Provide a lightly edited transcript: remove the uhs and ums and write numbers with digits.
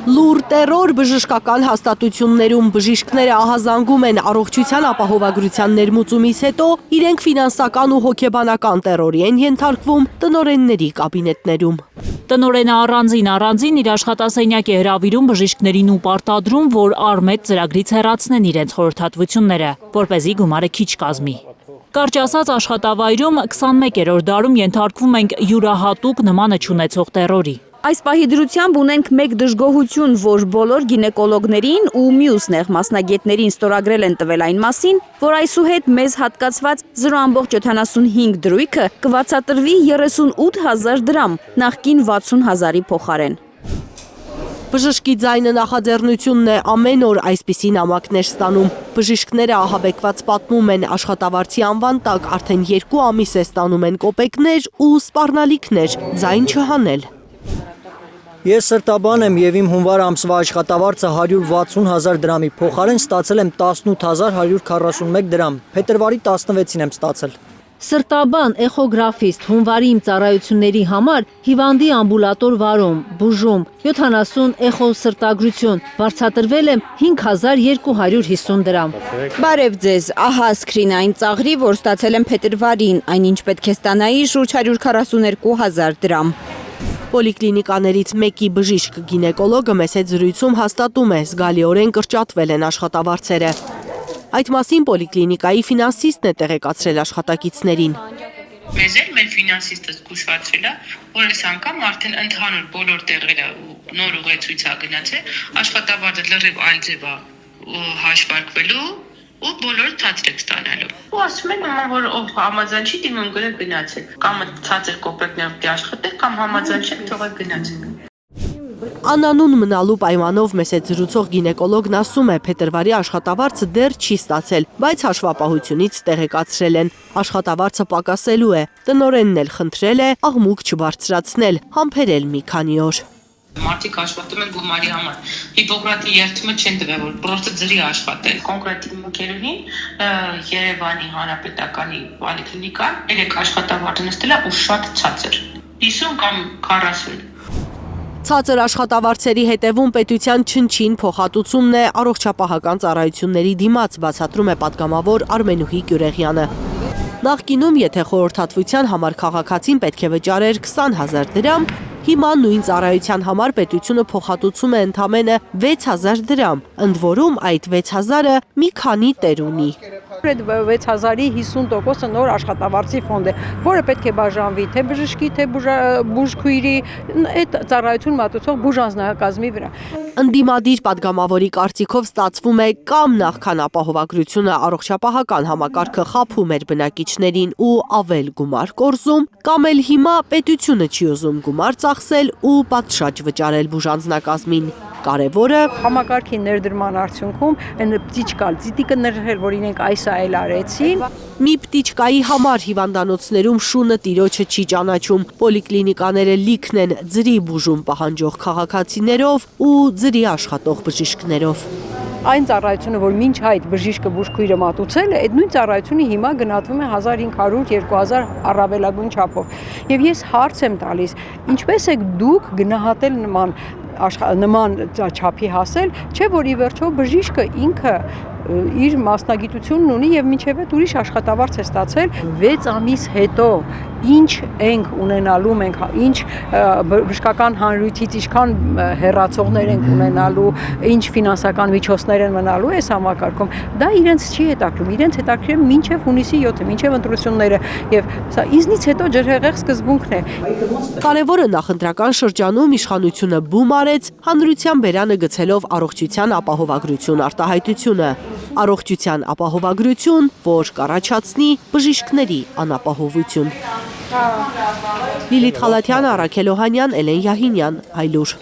Լուր տերոր բժշկական հաստատություններում բժիշկները ահազանգում են առողջության ապահովագրության ներմուծումից հետո իրենք ֆինանսական ու հոգեբանական տերորի են ենթարկվում տնօրենների կաբինետներում։ Տնօրենը առանձին իր աշխատասենյակ է հրավիրում բժիշկներին ու պարտադրում, որ առմետ ծրագրից հեռացնեն իրենց խորհրդատվությունները, որպեսզի գումարը քիչ կազմի։ Կարճ ասած, աշխատավայրում 21-րդ դարում ենթարկվում ենք յուրահատուկ նմանը չունեցող տերորի։ Այս պահի դրությամբ ունենք մեկ դժգոհություն, որ բոլոր գինեկոլոգներին ու մյուս նեղ մասնագետներին ստորագրել են տվել այն մասին, որ այսուհետ մեզ հատկացված 0.75 դրույքը կվարձատրվի 38,000 դրամ, նախկին 60,000-ի փոխարեն։ Բժշկի ձայնը նախաձեռնությունն է ամեն օր այսպիսի նամակներ ստանում։ Բժիշկները ահաբեկված պատմում են աշխատավարձի անվան տակ արդեն 2 ամիս է ստանում են կոպեկներ ու սպառնալիքներ, ձայն չհանել։ Ես սրտաբան եմ և իմ հունվար ամսվա աշխատավարձը 160,000 դրամի փոխարեն ստացել եմ 18,141 դրամ, փետրվարի 16-ին եմ ստացել։ Սրտաբան, էխոգրաֆիստ, հունվարի իմ ծառայությունների համար հիվանդի ամբուլատոր վարում, բուժում, 70 էխո սրտագրություն, վարձատրվել եմ 5,250 դրամ։ Բարև ձեզ, ահա սկրինային ծաղրի, որ ստացել եմ փետրվարին, այնինչ պետք է ստանայի շուրջ 142,000 դրամ։ Պոլիկլինիկաներից մեկի բժիշկ գինեկոլոգը մեծ հետ զրույցում հաստատում է, զգալիորեն կրճատվել են աշխատավարձերը։ Այդ մասին պոլիկլինիկայի ֆինանսիստն է տեղեկացրել աշխատակիցներին։ Մեզ էլ մեր ֆինանսիստը զգուշացրել է, որ այս անգամ արդեն ընդհանուր բոլոր տեղերը նոր ուղեցույց է գնացել, աշխատավարձը լրիվ այլ ձև է հաշվարկվելու ու բոլորը ցածր եք ստանալու։ Ու ասում են, որ ով համաձայն չի դիմում գրել գնացեք, կամ ցածր կոպեկներով դի աշխատեք, կամ համաձայն չեք թողեք գնացեք։ Անանուն մնալու պայմանով մեծ հետ զրուցող գինեկոլոգն ասում է, փետրվարի աշխատավարձը դեռ չի ստացել, բայց հաշվապահությունից տեղեկացրել են։ Աշխատավարձը պակասելու է, տնօրենն էլ խնդրել է աղմուկ չբարձրացնել, համբերել մի քանի օր։ Մարդիկ աշխատում են գումարի համար։ Հիպոկրատի երդումը չեն տվել, որ պրոստը ձրի աշխատել։ Կոնկրետ մկերունին Երևանի հանրապետականի պոլիկլինիկան 3 աշխատավարձ նստել է ու շատ ցածր։ 50 կամ 40։ Ցածր աշխատավարձերի հետևում պետության չնչին փոխհատուցումն է առողջապահական ծառայությունների դիմաց, բացատրում է պատգամավոր Արմենուհի Գյուրեղյանը։ Նախկինում, եթե խորհրդատվության համար քաղաքացին պետք է վճարեր 20,000 դրամ, հիմա նույն ծառայության համար պետությունը փոխհատուցում է ընդամենը 6,000 դրամ, ընդ որում այդ 6,000-ը մի քանի տեր ունի։ Այդ 6,000-ի 50%-ը նոր աշխատավարձի ֆոնդ է, որը պետք է բաժանվի թե բժշկի, թե բուժքույրի, այդ ծառայություն մատուցող բուժանձնակազմի վրա։ Ընդդիմադիր պատգամավորի կարծիքով ստացվում է կամ նախքան ապահովագրությունը առողջապահական համակարգը խաբում էր բնակիչներին ու ավել գումար կորզում, կամ էլ հիմա պետությունը չի ուզում գումար ծախսել ու պատշաճ վճարել բուժանձնակազմին։ Կարևորը համակարգի ներդրման արդյունքում այն պտիչկալ ծիտիկը ներել, որ իրենք այս այլ արեցին։ Մի պտիչկայի համար հիվանդանոցներում շունը տիրոջը չի ճանաչում։ Պոլիկլինիկաները լիքն են ձրի բուժում պահանջող քաղաքացիներով ու ձրի աշխատող բժիշկներով։ Այն ծառայությունը, որ մինչ այդ բժիշկը բուժքույրը մատուցել է, այդ նույն ծառայությունը հիմա գնահատվում է 1500-2000 առավելագույն չափով։ Եվ ես հարց եմ տալիս, ինչպես եք դուք գնահատել նման չափի հասել, չէ՞ որ ի վերջո բժիշկը ինքը իր մասնագիտությունն ունի եւ մինչեւ այդ ուրիշ աշխատավարձ է ստացել 6 ամիս հետո ինչ ենք ունենալու մենք, ինչ բժշկական հանրույթից ինչքան հեռացողներ ենք ունենալու, ինչ ֆինանսական միջոցներ են մնալու այս համակարգում, դա իրենց չի հետաքրում, իրենց հետաքրում մինչեւ հունիսի 7-ը, մինչեւ ընտրությունները եւ սա ինձնից հետո ջրհեղեղ սկզբունքն է։ Կարևորը նախընտրական շրջանում իշխանությունը բում արեց հանրության բերանը գցելով առողջության ապահովագրություն արտահայտությունը։ Առողջության ապահովագրություն, որ կառաջացնի բժիշկների անապահովություն։ Լիլիթ Խալաթյան, Առաքել Օհանյան, Էլեն Յահինյան, Հայլուր։